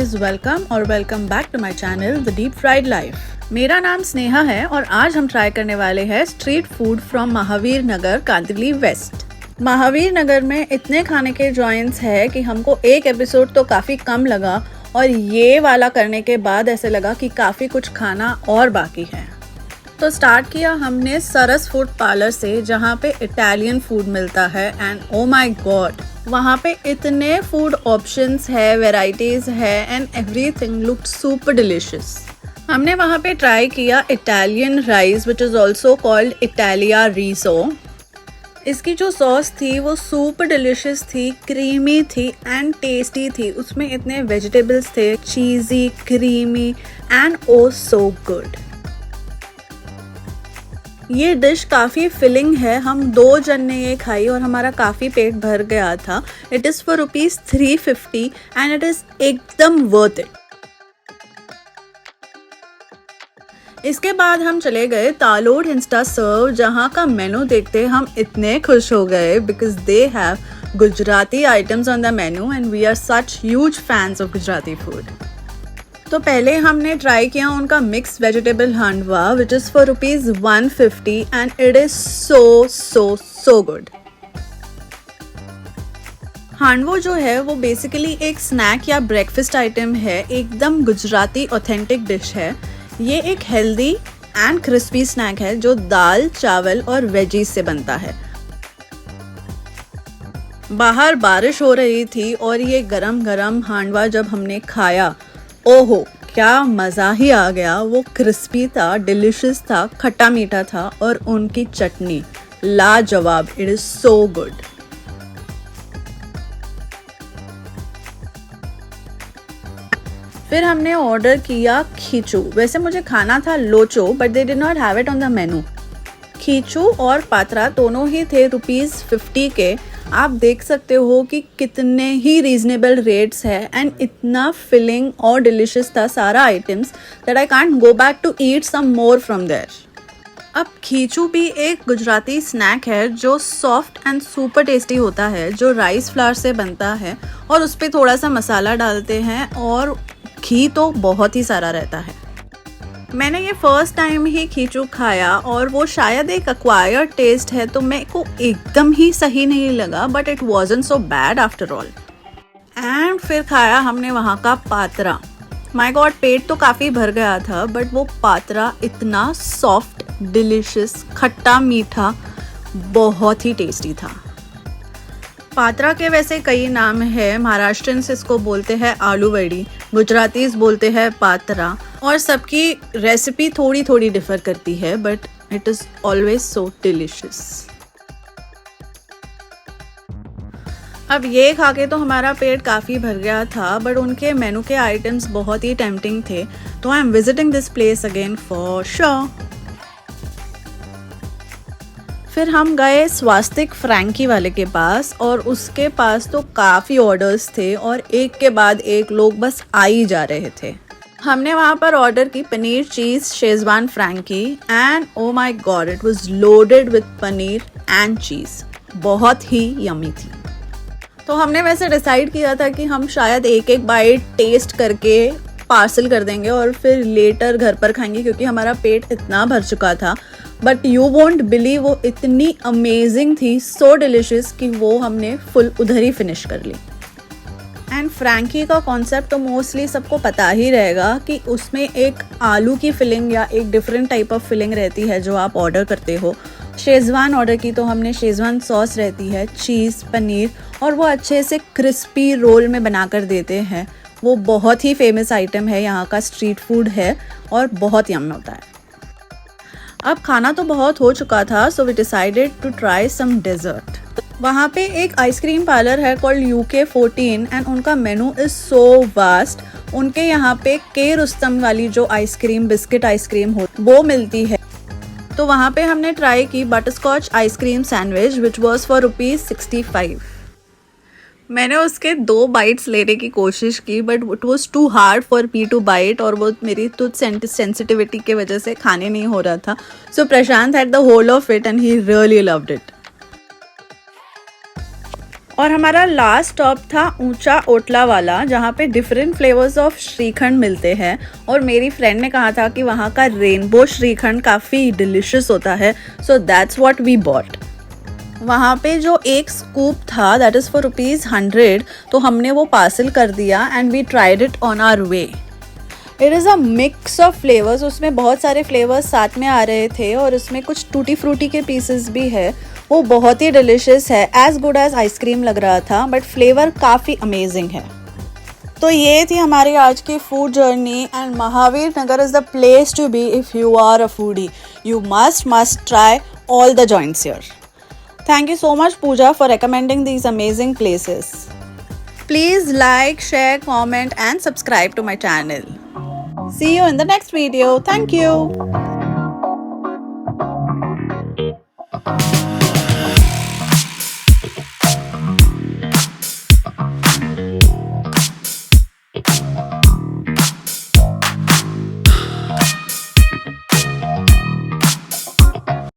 Guys, welcome और welcome back to my channel the deep fried life. मेरा नाम स्नेहा है और आज हम ट्राई करने वाले हैं street food from Mahavir Nagar, Kandivali west. Mahavir Nagar में इतने खाने के जॉइंट्स है कि हमको एक एपिसोड तो काफ़ी कम लगा और ये वाला करने के बाद ऐसे लगा कि काफ़ी कुछ खाना और बाकी है। तो स्टार्ट किया हमने सरस फूड पार्लर से, जहाँ पे इटालियन फूड मिलता है। एंड ओ माय गॉड, वहाँ पे इतने फूड ऑप्शंस है, वेराइटीज़ है and everything looked super delicious. हमने वहाँ पे ट्राई किया Italian rice which is also called Italia riso. इसकी जो सॉस थी वो सुपर डिलिशियस थी, क्रीमी थी एंड टेस्टी थी। उसमें इतने वेजिटेबल्स थे, cheesy, creamy and oh so good. ये डिश काफ़ी फिलिंग है। हम 2 जन ने ये खाई और हमारा काफ़ी पेट भर गया था। It is for ₹350 and it is एकदम वर्थ इट। इसके बाद हम चले गए तालोड़ इंस्टा सर्व, जहाँ का मेनू देखते हम इतने खुश हो गए because they have Gujarati items on the menu and we are such huge fans of Gujarati food. तो पहले हमने ट्राई किया उनका mix vegetable handva which is for ₹150 and it is so good. Handvo जो है वो बेसिकली एक स्नैक या ब्रेकफास्ट आइटम है, एकदम गुजराती ऑथेंटिक डिश है। ये एक हेल्दी एंड क्रिस्पी स्नैक है जो दाल, चावल और वेजीज से बनता है। बाहर बारिश हो रही थी और ये गरम गरम हांडवा जब हमने खाया, ओहो क्या मज़ा ही आ गया। वो क्रिस्पी था, डिलिशियस था, खट्टा मीठा था और उनकी चटनी लाजवाब। It is so good. फिर हमने ऑर्डर किया खीचू। वैसे मुझे खाना था locho but they did not have it on the menu. Khichu और पात्रा दोनों ही थे ₹50 के। आप देख सकते हो कि कितने ही रीजनेबल रेट्स है एंड इतना फिलिंग और डिलिशियस था सारा items that I can't go back to eat some more from there. अब खीचू भी एक गुजराती स्नैक है जो सॉफ्ट एंड सुपर टेस्टी होता है, जो राइस फ्लावर से बनता है और उस पर थोड़ा सा मसाला डालते हैं और घी तो बहुत ही सारा रहता है। मैंने ये फर्स्ट टाइम ही खीचू खाया और वो शायद एक एक्वायर्ड टेस्ट है तो मेरे को एकदम ही सही नहीं लगा, but it wasn't so bad after all. And फिर खाया हमने वहाँ का पात्रा। माय गॉड, पेट तो काफ़ी भर गया था बट वो पात्रा इतना सॉफ्ट, डिलिशियस, खट्टा मीठा, बहुत ही टेस्टी था। पात्रा के वैसे कई नाम है। महाराष्ट्रियंस इसको बोलते हैं आलू वड़ी, गुजरातीज बोलते हैं पात्रा और सबकी रेसिपी थोड़ी थोड़ी डिफर करती है but it is always so delicious. अब ये खा के तो हमारा पेट काफ़ी भर गया था बट उनके मेनू के आइटम्स बहुत ही टेम्पटिंग थे, तो I am visiting this place again for sure. फिर हम गए स्वास्तिक फ्रैंकी वाले के पास और उसके पास तो काफ़ी ऑर्डर्स थे और एक के बाद एक लोग बस आ ही जा रहे थे। हमने वहाँ पर ऑर्डर की paneer cheese Schezwan frankie and oh my God, it was loaded with paneer and cheese. बहुत ही यम्मी थी। तो हमने वैसे डिसाइड किया था कि हम शायद एक एक बाइट टेस्ट करके पार्सल कर देंगे और फिर लेटर घर पर खाएंगे क्योंकि हमारा पेट इतना भर चुका था। बट यू वोंट बिलीव, वो इतनी अमेजिंग थी, सो डिलिशियस कि वो हमने फुल उधर ही फिनिश कर ली। एंड फ्रैंकी का कॉन्सेप्ट तो मोस्टली सबको पता ही रहेगा कि उसमें एक आलू की फिलिंग या एक डिफरेंट टाइप ऑफ फिलिंग रहती है जो आप ऑर्डर करते हो। शेजवान ऑर्डर की तो हमने शेजवान सॉस रहती है, चीज़, पनीर और वो अच्छे से क्रिस्पी रोल में बना कर देते हैं। वो बहुत ही फेमस आइटम है, यहाँ का स्ट्रीट फूड है और बहुत यम्मी होता है। अब खाना तो बहुत हो चुका था so we decided to try some dessert. वहाँ पे एक आइसक्रीम पार्लर है कॉल्ड UK14 एंड उनका मेनू इज़ सो वास्ट। उनके यहाँ पे के रुस्तम वाली जो आइसक्रीम, बिस्किट आइसक्रीम हो वो मिलती है। तो वहाँ पे हमने ट्राई की butterscotch ice cream sandwich which was for ₹65। मैंने उसके 2 बाइट्स लेने की कोशिश की but it was too hard for me to bite और वो मेरी टूथ सेंसिटिविटी की वजह से खाने नहीं हो रहा था। So Prashant had the whole of it and he really loved it. और हमारा लास्ट स्टॉप था ऊंचा ओटला वाला, जहाँ पे डिफरेंट फ्लेवर्स ऑफ श्रीखंड मिलते हैं। और मेरी फ्रेंड ने कहा था कि वहाँ का रेनबो श्रीखंड काफ़ी डिलिशियस होता है, so that's what we bought. वहाँ पे जो एक स्कूप था दैट इज़ फॉर ₹100, तो हमने वो पार्सल कर दिया and we tried it on our way. It is a mix of flavours, उसमें बहुत सारे फ्लेवर्स साथ में आ रहे थे और उसमें कुछ टूटी फ्रूटी के पीसेस भी है। वो बहुत ही डिलिशियस है, एज गुड एज आइसक्रीम लग रहा था, बट फ्लेवर काफ़ी अमेजिंग है। तो ये थी हमारी आज की food journey and Mahavir Nagar is the place to be if you are a foodie. You must try all the joints here. Thank you so much, Pooja, for recommending these amazing places. Please like, share, comment, and subscribe to my channel. See you in the next video. Thank you.